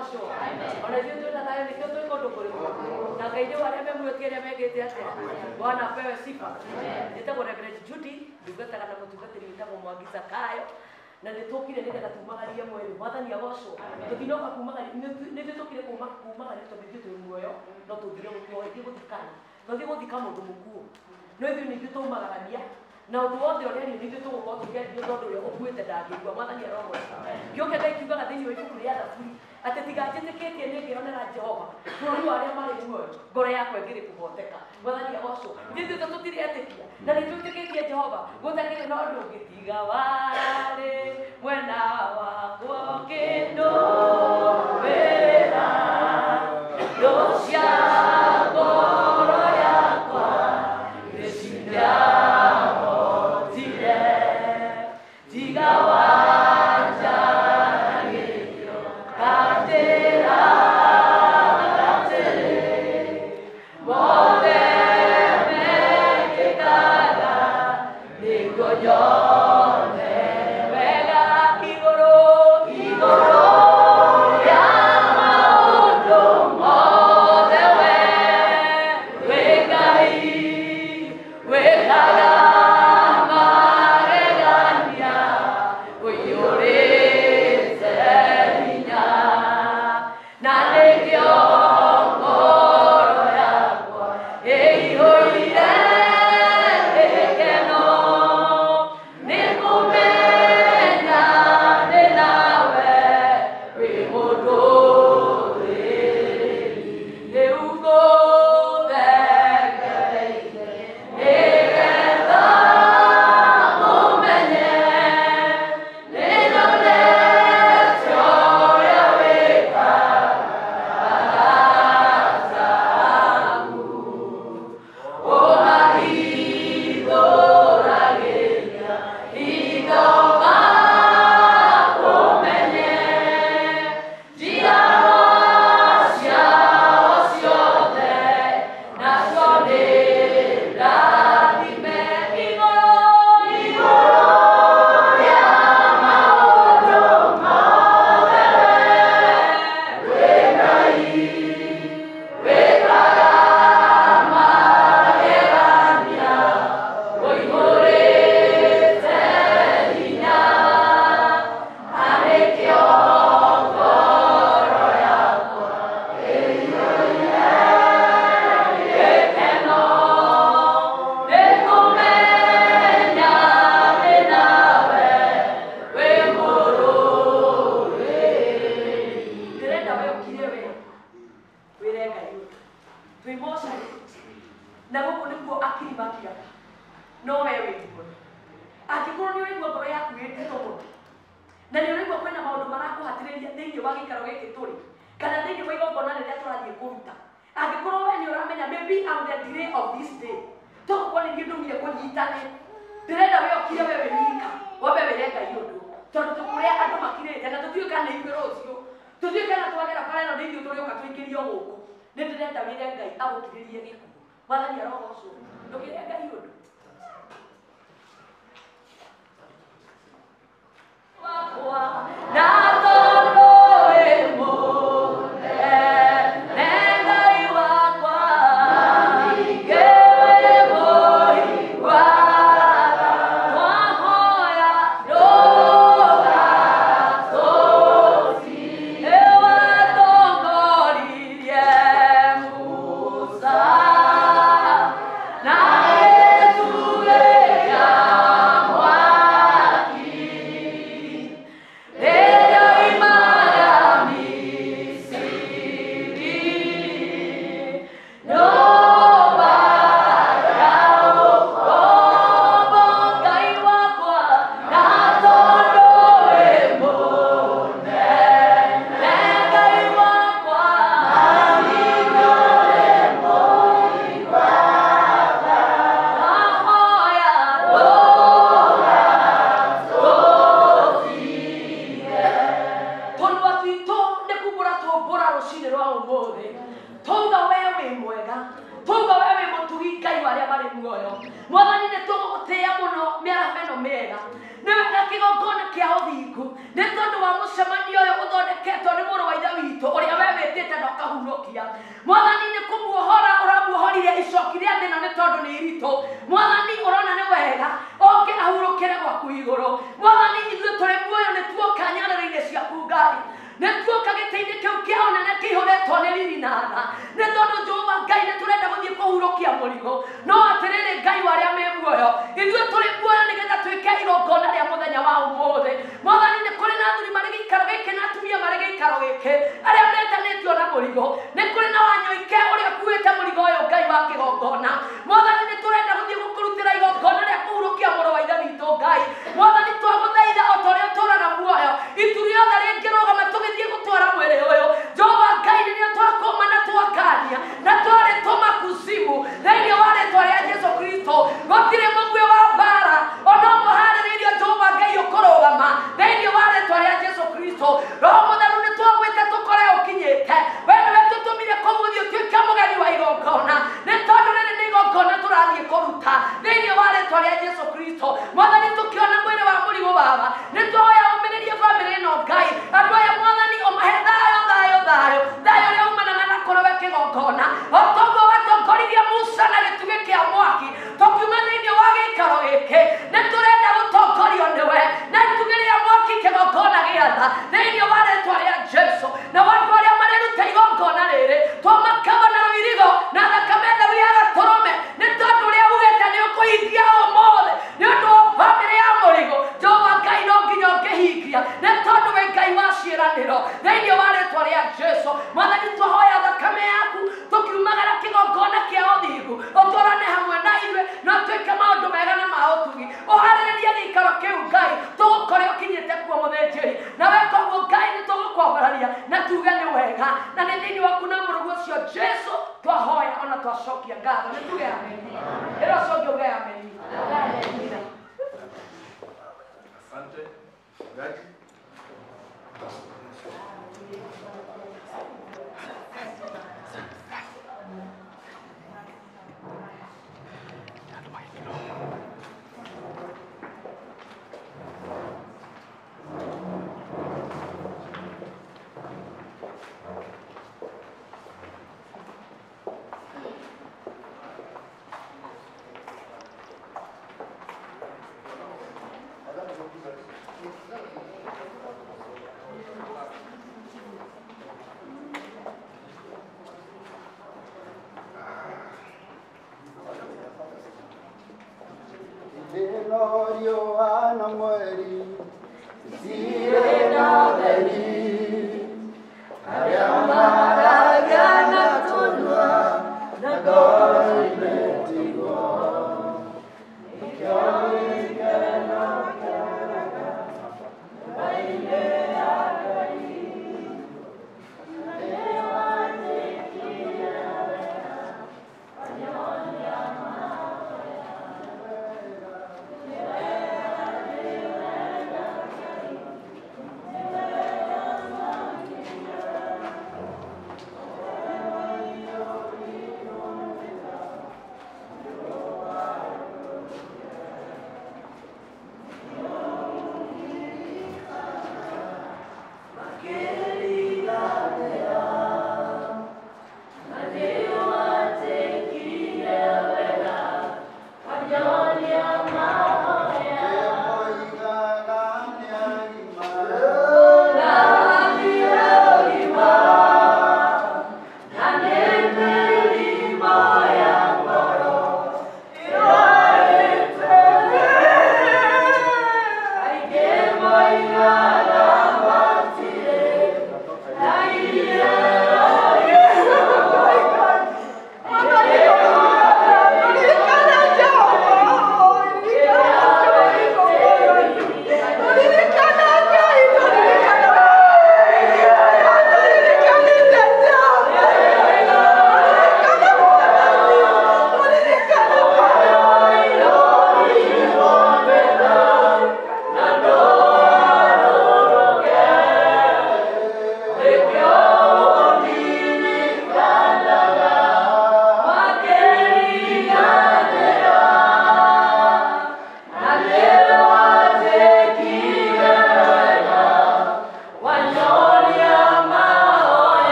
agocwo ona ithuĩ twĩna thayũ nĩkĩo twĩ kũndũ kũrĩkũ na Ngai nĩ arĩa memwĩtie arĩa mekĩte atĩa Bwana apewe sifa njĩtagwo Reverend Judy ndungataga na mũtungatĩri wĩtagwo Mwangi Zakayo na nĩ tũkire nĩgetha tumagarie mwĩrĩ Mwathani agocwo tũtinoka kumagaria nĩ tũkire kumagaria tondũ ithuĩ twĩ muoyo no tũthire gũthikana tũthiĩ gũthika mũndũ mũkuũ no ithuĩ nĩ ithuĩ tũmagarania na ũndũ wothe ũrĩa nĩ ithuĩ tũgũkorwo tũkĩaria tondũ ũrĩa ũkuĩte ndangĩigua Mwathani arogocwo kĩoke Ngai kiugaga thĩinĩ wa ibuku rĩa Thaburi atĩ tiga njĩtĩkĩtie nĩ ngĩonera Jehova bũrũri wa arĩa marĩ muoyo ngoro yakwa ĩngĩrĩ kũhoteka Mwathani agocwo ithuĩ tũtiretĩkia na nĩ twĩtĩkĩtie Jehova gũtakĩrĩ na ũndũ ũngĩ tiga warĩ mwena wakwa ũkĩndũmĩrĩra ndũcia ngoro yakwa gĩciria hotire tiga wanjaragĩrio katĩra gatĩrĩ mothe mekĩkaga nĩguo nyone wega igũrũ ya maũndũ mothe we wĩ Ngai wĩkaga magegania ũiyũrĩte hinya na nĩkĩo ngoro yakwa ĩihũire gĩkeno nĩ kũmenya ndĩ nawe wĩ mũndũrĩri rĩu ngũthegereire nĩgetha mũmenye nĩ nyonete ũrĩa wĩkaga zagu ũmahithũragĩria hitho makũmenye njiaro ciao ciothe nacio nĩ rathime igũrũ ya maũndũ mothe we wĩ Ngai wĩkaga magegania ũihũrĩte hinya na nĩkĩo ngoro yakwa ĩihũire gĩkeno nĩ kũmenya ndĩ nawe wĩ mũrũrĩri ndĩrenda we ũkire wĩre Ngai twĩ mocarĩ na gũkũ nĩkuo akiri makiaga no we wĩ muoyo angĩkorwo nĩ ũraigua ngoro yaku ĩnditũ mũno na nĩ ũraigua kwĩna maũndũ marakũhatĩrĩria thĩinĩ wa gĩikaro gĩkĩ tũrĩ kana thĩinĩ wa igongona rĩrĩa tũrathiĩ kũruta angĩkorwo we nĩ ũramenya maybe I'm the delay of this day tũgũkorwo nĩ ndũmire kũnyitane ndĩrenda we ũkire we wĩnyika wambe wĩre Ngai ũndũ tondũ tũkũrĩa andũ makirĩte na tũtiũĩ kana nĩ ithuĩ rũciũ tũtiũĩ kana twagera bara ĩno nĩ ithuĩ tũrĩũka tũingĩrio gũkũ nĩ ndĩrenda wĩre Ngai agũkirĩrie gĩkuũ Mwathani arogocwo ndũkĩre Ngai ũndũ wakwa na tondũ wĩ mũnene Ngai wakwa ningĩ wĩ mũigua twahoya ndũgatũtige watongoririe Musa na gĩtugĩ kũmũhonokia. Mwathani nĩ kũmuohora ũramuohorire icoki rĩa thĩna nĩ tondũ nĩ iritũ. Mwathani ũrona nĩ wega oke ahurũkĩre gwaku igũrũ. Mwathani ithuĩ tũrĩ muoyo nĩ tuoka nyarĩrĩ-inĩ ciaku Ngai, nĩ tuoka gĩtĩ-inĩ kĩu kĩa ũnene kĩihũrĩtwo nĩ riri na tha, nĩ tondũ Jehova Ngai nĩ tũrenda gũthiĩ kũhurũkia mũrigo. No atĩrĩrĩ Ngai wa arĩa me muoyo, ithuĩ tũrĩ muoyo nĩgetha twĩke igongona rĩa mũthenya wa ũmũthĩ. Mwathani nĩ kũrĩ na athuri marĩ gĩikaro gĩkĩ na atumia marĩ gĩikaro gĩkĩ arĩa metanĩtio na mũrigo. Nĩ kũrĩ na wanyoike ũrĩa ũkuĩte mũrigo ũyũ Ngai wa kĩgongona. Mwathani nĩ tũrenda gũthiĩ gũkũrutĩra igongona rĩa kũhurũkia mũrũ wa ithe witũ Ngai. Mwathani twagũthaitha o ta ũrĩa ũtũũraga muoyo, itu rĩothe rĩngĩrũgama tũgĩthiĩ gũtwara mwĩrĩ ũyũ, Jehova Ngai nĩrĩo twakũma na twakania na twarĩtũma kuzimu thĩinĩ wa rĩĩtwa rĩa Jesũ Kristo. Gũtirĩ mũguĩ wa mbara ona ũmwe harĩrĩirio Jehova Ngai ũkũrũgama thĩinĩ wa rĩĩtwa rĩa Jesũ Kristo. Roho Mũtheru nĩ twagwĩte tũkore ũkinyĩte, we nĩwe tũtũmire kũu ũthiĩ ũtuĩke mũgeni wa igongona, nĩ tondũ rĩrĩ nĩ igongona tũrathiĩ kũruta thĩinĩ wa rĩĩtwa rĩa Jesũ Kristo. Mwathani tũkĩona mwĩrĩ wa mũrigo baba, nĩ tũhoya ũmĩrĩrie bamĩrĩ ĩno Ngai, andũ aya Mwathani ũmahe thayũ thayũ thayũ thayũ ũrĩa umanaga na kũrewe kĩgongona, o toguo watongoririe Musa na gĩtugĩ kĩa mwaki tũkiuma thĩinĩ wa gĩikaro gĩkĩ. Nĩ tũrenda gũtongorio nĩwe na itugĩ rĩa mwaki kĩgongona gĩa tha thĩinĩ wa rĩĩtwa rĩa Jesũ. Na andũ arĩa mareruta igongona rĩrĩ twamakaba na rũirigo na thakame theru ya gatũrũme, nĩ tondũ ũrĩa ugĩte nĩ ũkũhingia ũmũthĩ nĩ ũndũ wa bamĩrĩ ya mũrigo. Jehova Ngai no nginya ũngĩhingia, nĩ tondũ we Ngai wa ciĩranĩro thĩinĩ wa rĩĩtwa rĩa Jesũ. Mwathani twahoya thakame yaku tũkiumagara kĩgongona kĩa ũthingu, ũtwarane hamwe na ithuĩ na twĩke maũndũ mega na ma ũtugi. Ũharĩrĩrie gĩikaro kĩu Ngai, tũgũkore ũkinyĩte kuo mũthĩnjĩri, na weka ũguo Ngai nĩ tũgũkwambararia na tuge nĩ wega, na nĩ thĩinĩ waku na mũrũguo ũcio Jesũ twahoya ona twacokia ngatho. Nĩ tuge ameni. Ĩro cokia uge ameni. Asante mchungaji. Glorio a mweri